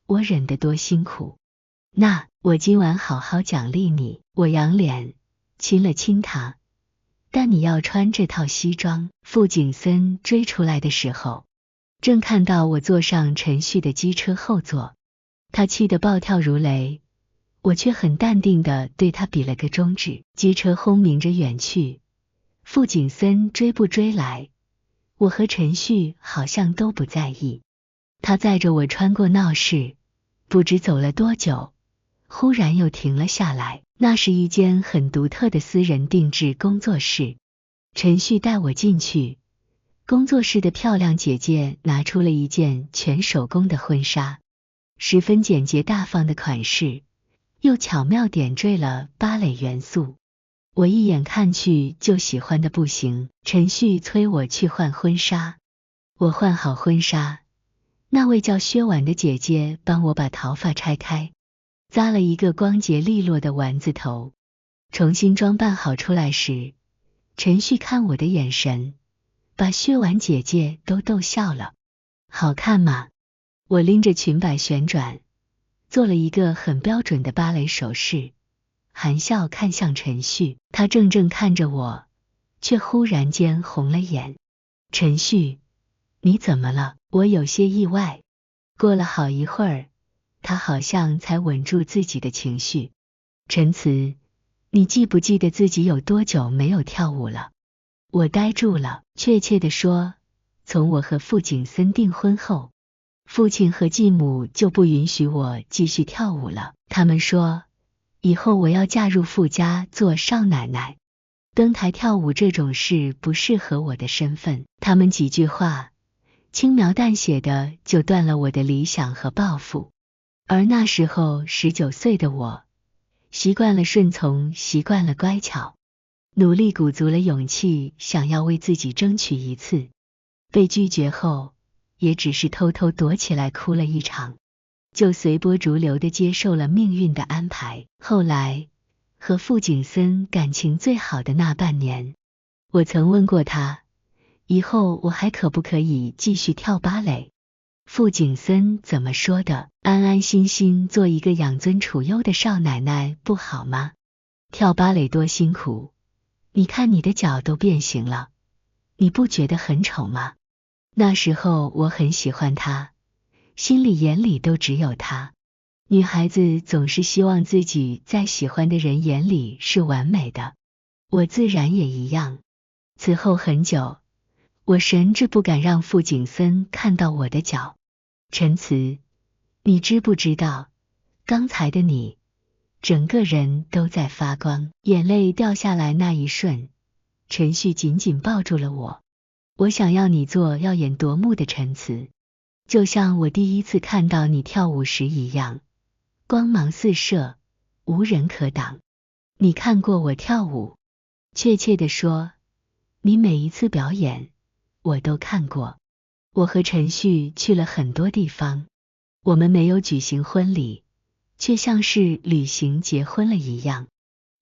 我忍得多辛苦。那我今晚好好奖励你。我仰脸亲了亲他，但你要穿这套西装。傅景森追出来的时候，正看到我坐上陈旭的机车后座，他气得暴跳如雷，我却很淡定地对他比了个中指。机车轰鸣着远去，傅景森追不追来，我和陈旭好像都不在意。他载着我穿过闹市，不知走了多久，忽然又停了下来。那是一间很独特的私人定制工作室，陈旭带我进去，工作室的漂亮姐姐拿出了一件全手工的婚纱，十分简洁大方的款式，又巧妙点缀了芭蕾元素，我一眼看去就喜欢的不行。陈旭催我去换婚纱，我换好婚纱，那位叫薛婉的姐姐帮我把头发拆开，扎了一个光洁利落的丸子头。重新装扮好出来时，陈旭看我的眼神，把薛婉姐姐都逗笑了。好看吗？我拎着裙摆旋转，做了一个很标准的芭蕾手势，含笑看向陈旭。他怔怔看着我，却忽然间红了眼。陈旭，你怎么了？我有些意外。过了好一会儿，他好像才稳住自己的情绪。陈词，你记不记得自己有多久没有跳舞了？我呆住了。确切地说，从我和傅景森订婚后，父亲和继母就不允许我继续跳舞了。他们说，以后我要嫁入傅家做少奶奶，登台跳舞这种事不适合我的身份。他们几句话，轻描淡写的就断了我的理想和抱负。而那时候19岁的我，习惯了顺从，习惯了乖巧，努力鼓足了勇气，想要为自己争取一次。被拒绝后，也只是偷偷躲起来哭了一场，就随波逐流地接受了命运的安排。后来，和傅景森感情最好的那半年，我曾问过他，以后我还可不可以继续跳芭蕾？傅景森怎么说的？安安心心做一个养尊处优的少奶奶不好吗？跳芭蕾多辛苦，你看你的脚都变形了，你不觉得很丑吗？那时候我很喜欢他，心里眼里都只有他。女孩子总是希望自己在喜欢的人眼里是完美的，我自然也一样。此后很久，我甚至不敢让傅景森看到我的脚。陈词，你知不知道，刚才的你，整个人都在发光。眼泪掉下来那一瞬，陈旭紧紧抱住了我。我想要你做耀眼夺目的陈词，就像我第一次看到你跳舞时一样，光芒四射，无人可挡。你看过我跳舞？确切地说，你每一次表演，我都看过。我和陈旭去了很多地方，我们没有举行婚礼，却像是旅行结婚了一样。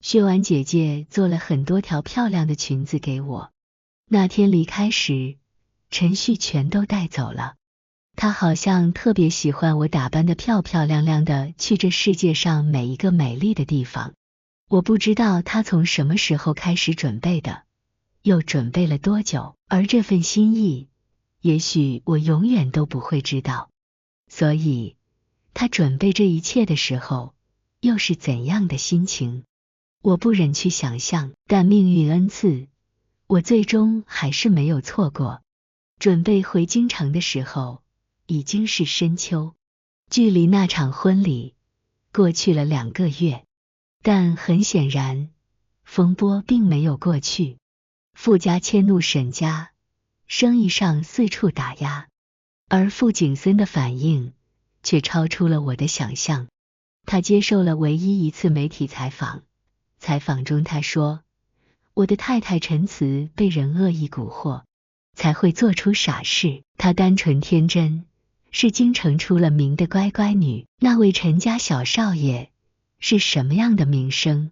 薛婉姐姐做了很多条漂亮的裙子给我。那天离开时，陈旭全都带走了。他好像特别喜欢我打扮得漂漂亮亮的去这世界上每一个美丽的地方。我不知道他从什么时候开始准备的，又准备了多久，而这份心意，也许我永远都不会知道。所以，他准备这一切的时候，又是怎样的心情？我不忍去想象，但命运恩赐，我最终还是没有错过。准备回京城的时候，已经是深秋，距离那场婚礼过去了2个月。但很显然，风波并没有过去。傅家迁怒沈家，生意上四处打压，而傅景森的反应却超出了我的想象。他接受了唯一一次媒体采访，采访中他说，我的太太陈词被人恶意蛊惑，才会做出傻事。她单纯天真，是京城出了名的乖乖女。那位陈家小少爷是什么样的名声，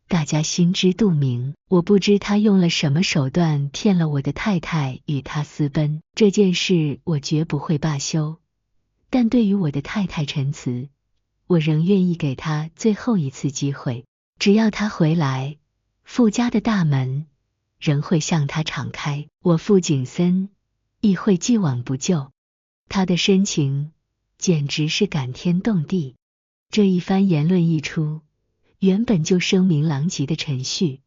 大家心知肚明。我不知他用了什么手段骗了我的太太与他私奔，这件事我绝不会罢休。但对于我的太太陈词，我仍愿意给他最后一次机会。只要他回来，傅家的大门仍会向他敞开，我傅景森亦会既往不咎。他的深情简直是感天动地。这一番言论一出，原本就声名狼藉的陈旭，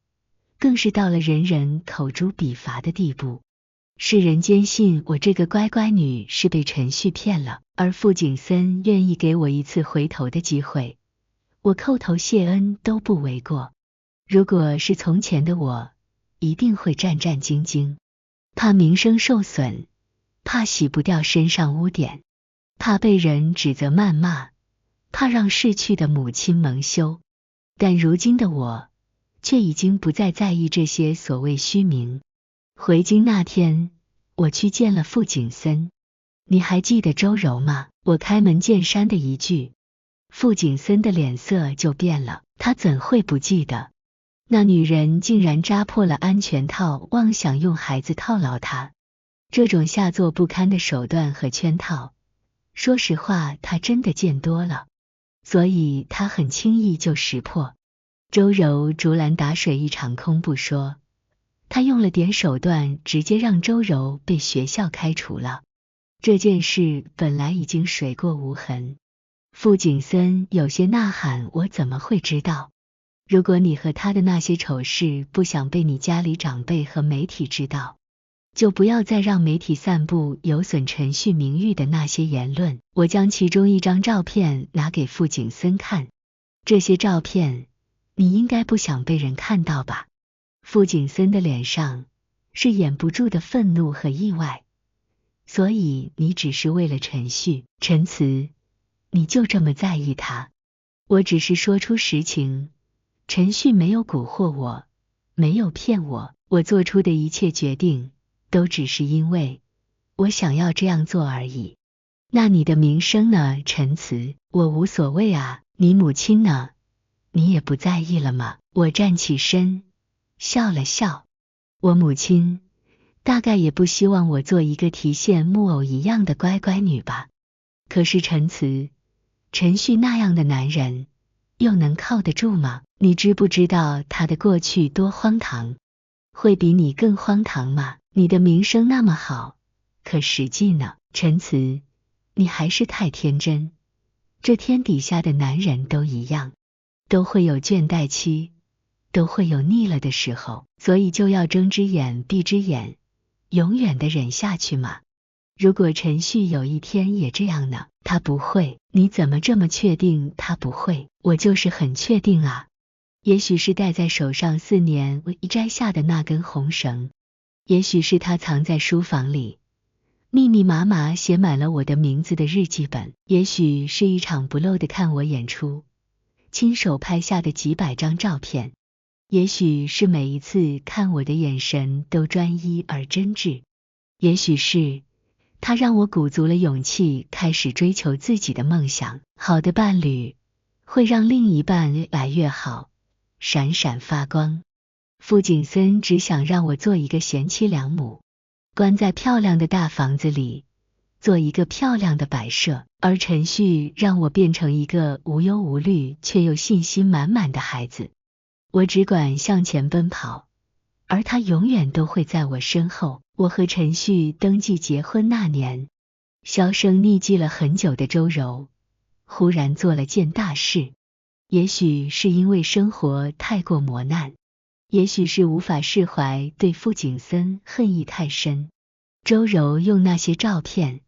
更是到了人人口诛笔伐的地步。世人坚信我这个乖乖女是被陈旭骗了，而傅景森愿意给我一次回头的机会，我叩头谢恩都不为过。如果是从前的我，一定会战战兢兢，怕名声受损，怕洗不掉身上污点，怕被人指责谩骂，怕让逝去的母亲蒙羞。但如今的我，却已经不再在意这些所谓虚名。回京那天，我去见了傅景森。你还记得周柔吗？我开门见山的一句，傅景森的脸色就变了。他怎会不记得？那女人竟然扎破了安全套，妄想用孩子套牢他。这种下作不堪的手段和圈套，说实话，他真的见多了，所以他很轻易就识破。周柔竹篮打水一场空不说，他用了点手段，直接让周柔被学校开除了。这件事本来已经水过无痕。傅景森有些呐喊，我怎么会知道？如果你和他的那些丑事不想被你家里长辈和媒体知道，就不要再让媒体散布有损陈旭名誉的那些言论。我将其中一张照片拿给傅景森看，这些照片你应该不想被人看到吧？傅景森的脸上是掩不住的愤怒和意外。所以你只是为了陈旭，陈词，你就这么在意他？我只是说出实情，陈旭没有蛊惑我，没有骗我，我做出的一切决定都只是因为我想要这样做而已。那你的名声呢，陈词？我无所谓啊。你母亲呢？你也不在意了吗？我站起身，笑了笑。我母亲大概也不希望我做一个提线木偶一样的乖乖女吧。可是陈词，陈旭那样的男人，又能靠得住吗？你知不知道他的过去多荒唐？会比你更荒唐吗？你的名声那么好，可实际呢？陈词，你还是太天真。这天底下的男人都一样，都会有倦怠期，都会有腻了的时候，所以就要睁只眼闭只眼，永远的忍下去嘛。如果陈旭有一天也这样呢？他不会。你怎么这么确定他不会？我就是很确定啊。也许是戴在手上4年未摘下的那根红绳，也许是他藏在书房里密密麻麻写满了我的名字的日记本，也许是一场不漏的看我演出亲手拍下的几百张照片，也许是每一次看我的眼神都专一而真挚，也许是他让我鼓足了勇气开始追求自己的梦想。好的伴侣会让另一半越来越好，闪闪发光。傅景森只想让我做一个贤妻良母，关在漂亮的大房子里，做一个漂亮的摆设，而陈旭让我变成一个无忧无虑却又信心满满的孩子。我只管向前奔跑，而他永远都会在我身后。我和陈旭登记结婚那年，销声匿迹了很久的周柔忽然做了件大事。也许是因为生活太过磨难，也许是无法释怀对傅景森恨意太深，周柔用那些照片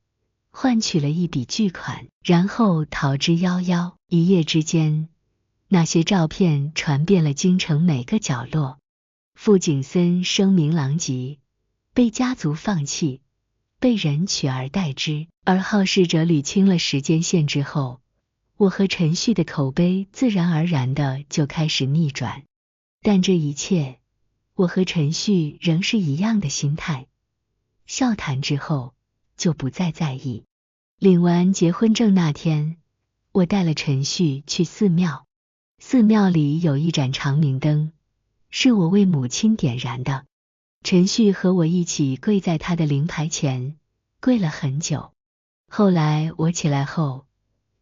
换取了一笔巨款，然后逃之夭夭。一夜之间，那些照片传遍了京城每个角落。傅景森声名狼藉，被家族放弃，被人取而代之。而好事者捋清了时间线之后，我和陈旭的口碑自然而然的就开始逆转。但这一切，我和陈旭仍是一样的心态，笑谈之后就不再在意。领完结婚证那天，我带了陈旭去寺庙，寺庙里有一盏长明灯，是我为母亲点燃的。陈旭和我一起跪在他的灵牌前，跪了很久。后来我起来后，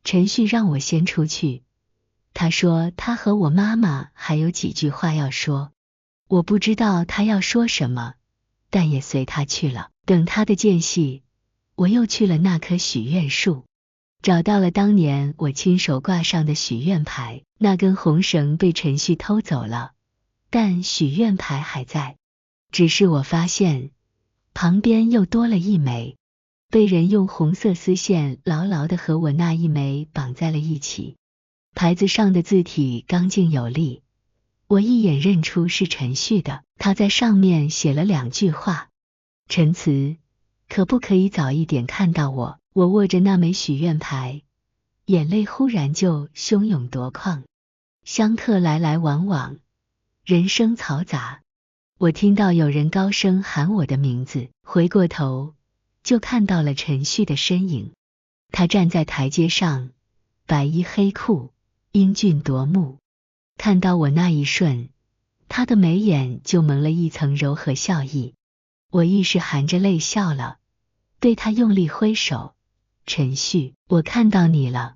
陈旭让我先出去，他说他和我妈妈还有几句话要说。我不知道他要说什么，但也随他去了。等他的间隙，我又去了那棵许愿树，找到了当年我亲手挂上的许愿牌。那根红绳被陈旭偷走了，但许愿牌还在，只是我发现旁边又多了一枚，被人用红色丝线牢牢地和我那一枚绑在了一起。牌子上的字体刚劲有力，我一眼认出是陈旭的。他在上面写了2句话：陈词，可不可以早一点看到我？我握着那枚许愿牌，眼泪忽然就汹涌夺眶。香客来来往往，人声嘈杂，我听到有人高声喊我的名字，回过头就看到了陈旭的身影。他站在台阶上，白衣黑裤，英俊夺目。看到我那一瞬，他的眉眼就蒙了一层柔和笑意。我亦是含着泪笑了，对他用力挥手：陈旭，我看到你了。